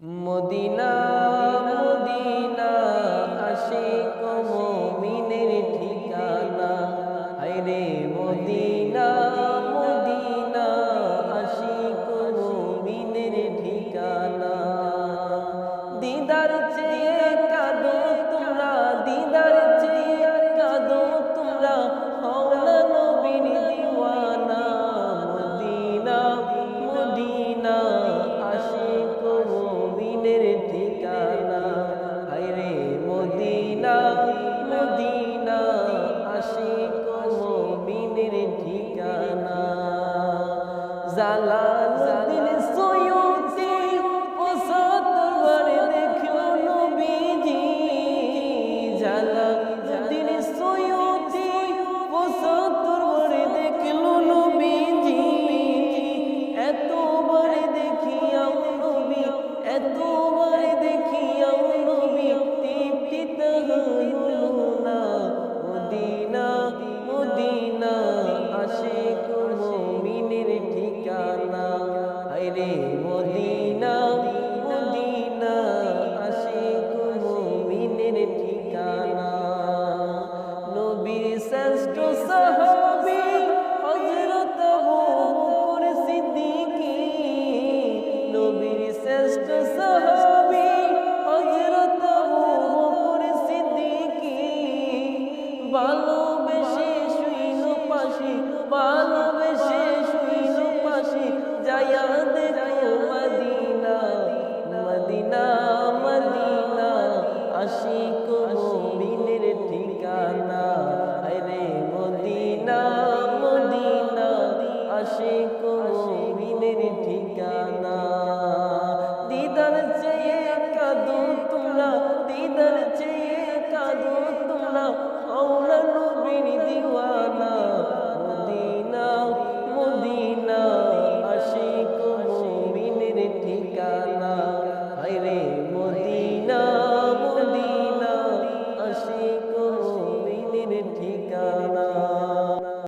Medina Medina Ashiq মুমিনের ঠিকানা। হায়রে মদিনা মদিনা আশিক মুমিনের ঠিকানা। দিদার চেয়ে কাঁদো তোমরা, দিদার চেয়ে কাঁদো তোমরা, হও না নবীর দিওয়ানা। মদিনা মদিনা আশিক মুমিনের ঠিকানা। হায়রে মদিনা মদিনা আশিক মুমিনের ঠিকানা। জালালুদ্দিন সৈয়দী ৭৫ বার দেখলো নবীজি। জালালুদ্দিন সৈয়দী ৭৫ বার দেখলো নবীজি। এতবার দেখিয়াও নবী, এতবার দেখিয়াও নবী, তৃপ্তি হলো না। মদিনা মদিনা আশিক মুমিনের ঠিকানা। হায়রে মদিনা মদিনা আশিক মুমিনের ঠিকানা। নবীর শ্রেষ্ঠ সাহাবী হযরত আবু বকর সিদ্দিকী। নবীর শ্রেষ্ঠ সাহাবী হযরত আবু বকর সিদ্দিকী। ভালোবেসে শুইল পাশে, ভালোবেসে শুইল পাশে, যায়া দেখো মদিনা। মদিনা মদিনা আশিক মুমিনের ঠিকানা। আরে মদিনা মদিনা আশিক মুমিনের ঠিকানা। দিদার চেয়ে কাঁদো তোমরা, দিদার চেয়ে